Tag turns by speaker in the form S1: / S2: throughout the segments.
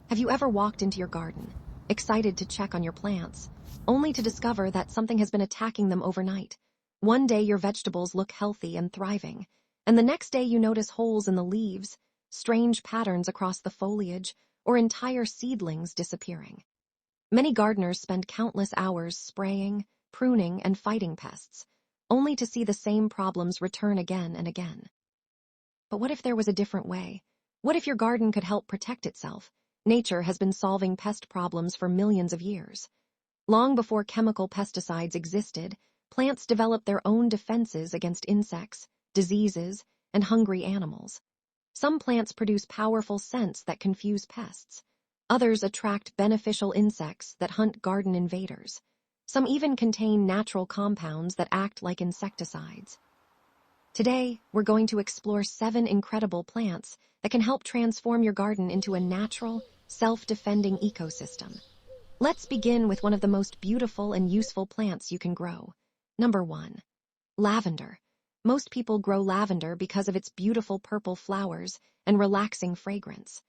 S1: Have you ever walked into your garden, excited to check on your plants, only to discover that something has been attacking them overnight? One day your vegetables look healthy and thriving, and the next day you notice holes in the leaves, strange patterns across the foliage, or entire seedlings disappearing. Many gardeners spend countless hours spraying, pruning, and fighting pests, only to see the same problems return again and again. But what if there was a different way? What if your garden could help protect itself? Nature has been solving pest problems for millions of years. Long before chemical pesticides existed, plants developed their own defenses against insects, diseases, and hungry animals. Some plants produce powerful scents that confuse pests. Others attract beneficial insects that hunt garden invaders. Some even contain natural compounds that act like insecticides. Today, we're going to explore 7 incredible plants that can help transform your garden into a natural, self-defending ecosystem. Let's begin with one of the most beautiful and useful plants you can grow. Number 1. Lavender. Most people grow lavender because of its beautiful purple flowers and relaxing fragrance.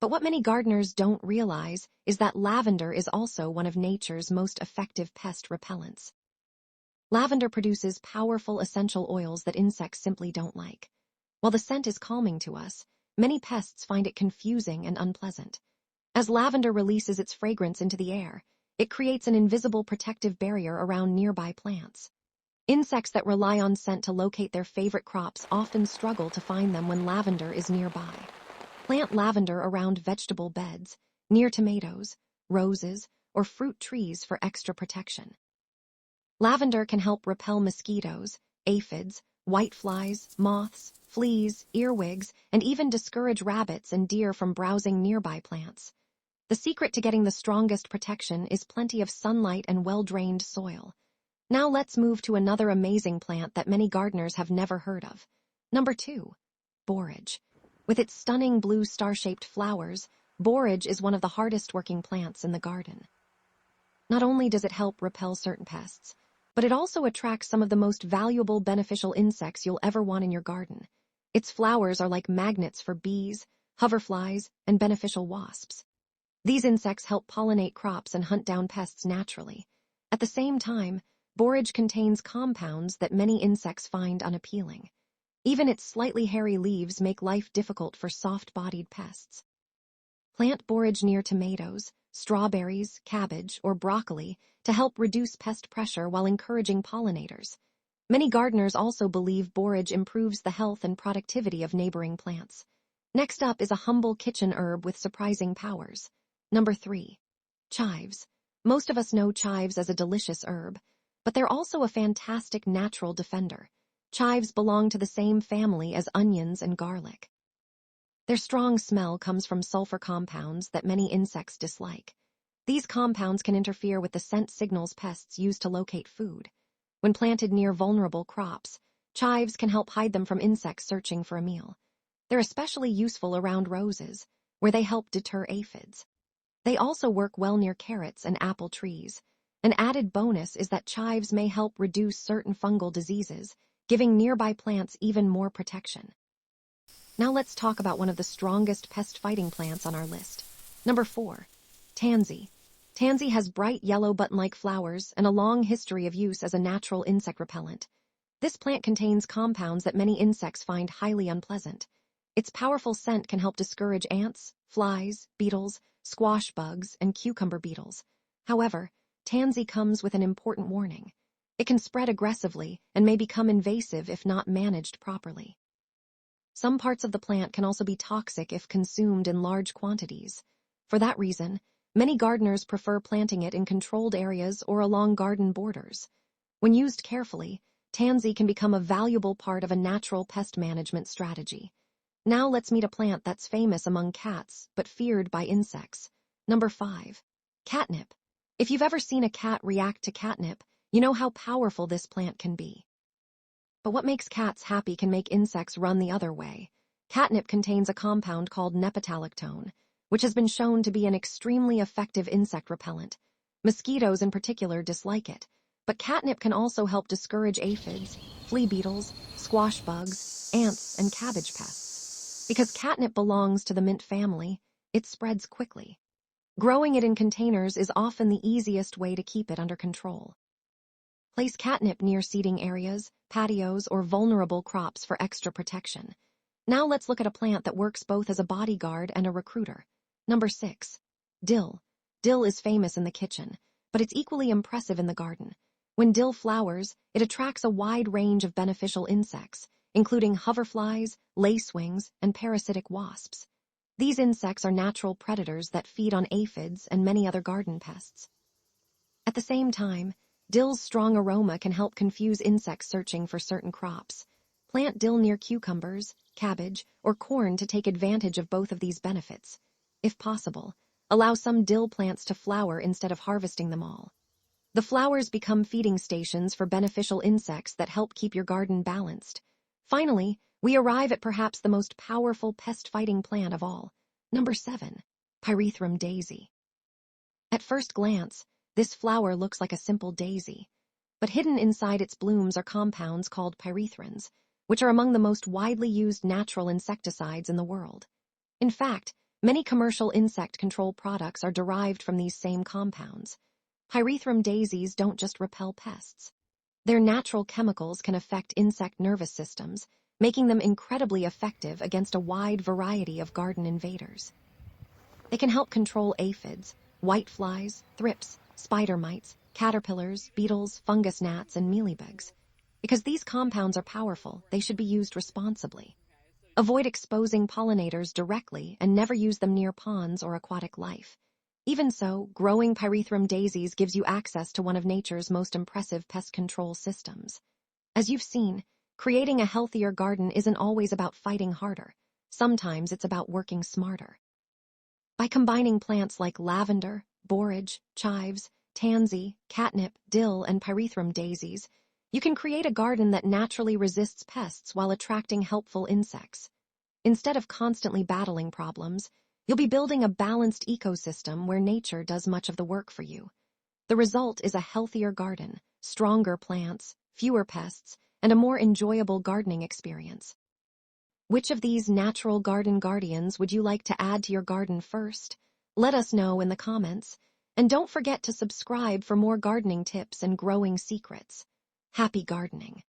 S1: But what many gardeners don't realize is that lavender is also one of nature's most effective pest repellents. Lavender produces powerful essential oils that insects simply don't like. While the scent is calming to us, many pests find it confusing and unpleasant. As lavender releases its fragrance into the air, it creates an invisible protective barrier around nearby plants. Insects that rely on scent to locate their favorite crops often struggle to find them when lavender is nearby. Plant lavender around vegetable beds, near tomatoes, roses, or fruit trees for extra protection. Lavender can help repel mosquitoes, aphids, whiteflies, moths, fleas, earwigs, and even discourage rabbits and deer from browsing nearby plants. The secret to getting the strongest protection is plenty of sunlight and well-drained soil. Now let's move to another amazing plant that many gardeners have never heard of. Number 2. Borage. With its stunning blue star-shaped flowers, borage is one of the hardest-working plants in the garden. Not only does it help repel certain pests, but it also attracts some of the most valuable beneficial insects you'll ever want in your garden. Its flowers are like magnets for bees, hoverflies, and beneficial wasps. These insects help pollinate crops and hunt down pests naturally. At the same time, borage contains compounds that many insects find unappealing. Even its slightly hairy leaves make life difficult for soft-bodied pests. Plant borage near tomatoes, strawberries, cabbage, or broccoli to help reduce pest pressure while encouraging pollinators. Many gardeners also believe borage improves the health and productivity of neighboring plants. Next up is a humble kitchen herb with surprising powers. Number 3. Chives. Most of us know chives as a delicious herb, but they're also a fantastic natural defender. Chives belong to the same family as onions and garlic. Their strong smell comes from sulfur compounds that many insects dislike. These compounds can interfere with the scent signals pests use to locate food. When planted near vulnerable crops, chives can help hide them from insects searching for a meal. They're especially useful around roses, where they help deter aphids. They also work well near carrots and apple trees. An added bonus is that chives may help reduce certain fungal diseases, giving nearby plants even more protection. Now let's talk about one of the strongest pest-fighting plants on our list. Number 4. Tansy. Tansy has bright yellow button-like flowers and a long history of use as a natural insect repellent. This plant contains compounds that many insects find highly unpleasant. Its powerful scent can help discourage ants, flies, beetles, squash bugs, and cucumber beetles. However, tansy comes with an important warning. It can spread aggressively and may become invasive if not managed properly. Some parts of the plant can also be toxic if consumed in large quantities. For that reason, many gardeners prefer planting it in controlled areas or along garden borders. When used carefully, tansy can become a valuable part of a natural pest management strategy. Now let's meet a plant that's famous among cats but feared by insects. Number 5. Catnip. If you've ever seen a cat react to catnip, you know how powerful this plant can be. But what makes cats happy can make insects run the other way. Catnip contains a compound called nepetalactone, which has been shown to be an extremely effective insect repellent. Mosquitoes in particular dislike it, but catnip can also help discourage aphids, flea beetles, squash bugs, ants, and cabbage pests. Because catnip belongs to the mint family, it spreads quickly. Growing it in containers is often the easiest way to keep it under control. Place catnip near seating areas, patios, or vulnerable crops for extra protection. Now let's look at a plant that works both as a bodyguard and a recruiter. Number 6. Dill. Dill is famous in the kitchen, but it's equally impressive in the garden. When dill flowers, it attracts a wide range of beneficial insects, including hoverflies, lacewings, and parasitic wasps. These insects are natural predators that feed on aphids and many other garden pests. At the same time, dill's strong aroma can help confuse insects searching for certain crops. Plant dill near cucumbers, cabbage, or corn to take advantage of both of these benefits. If possible, allow some dill plants to flower instead of harvesting them all. The flowers become feeding stations for beneficial insects that help keep your garden balanced. Finally, we arrive at perhaps the most powerful pest-fighting plant of all. Number 7. Pyrethrum Daisy. At first glance, this flower looks like a simple daisy, but hidden inside its blooms are compounds called pyrethrins, which are among the most widely used natural insecticides in the world. In fact, many commercial insect control products are derived from these same compounds. Pyrethrum daisies don't just repel pests. Their natural chemicals can affect insect nervous systems, making them incredibly effective against a wide variety of garden invaders. They can help control aphids, whiteflies, thrips, spider mites, caterpillars, beetles, fungus gnats, and mealybugs. Because these compounds are powerful, they should be used responsibly. Avoid exposing pollinators directly and never use them near ponds or aquatic life. Even so, growing pyrethrum daisies gives you access to one of nature's most impressive pest control systems. As you've seen, creating a healthier garden isn't always about fighting harder. Sometimes it's about working smarter. By combining plants like lavender, borage, chives, tansy, catnip, dill, and pyrethrum daisies, you can create a garden that naturally resists pests while attracting helpful insects. Instead of constantly battling problems, you'll be building a balanced ecosystem where nature does much of the work for you. The result is a healthier garden, stronger plants, fewer pests, and a more enjoyable gardening experience. Which of these natural garden guardians would you like to add to your garden first? Let us know in the comments. And don't forget to subscribe for more gardening tips and growing secrets. Happy gardening!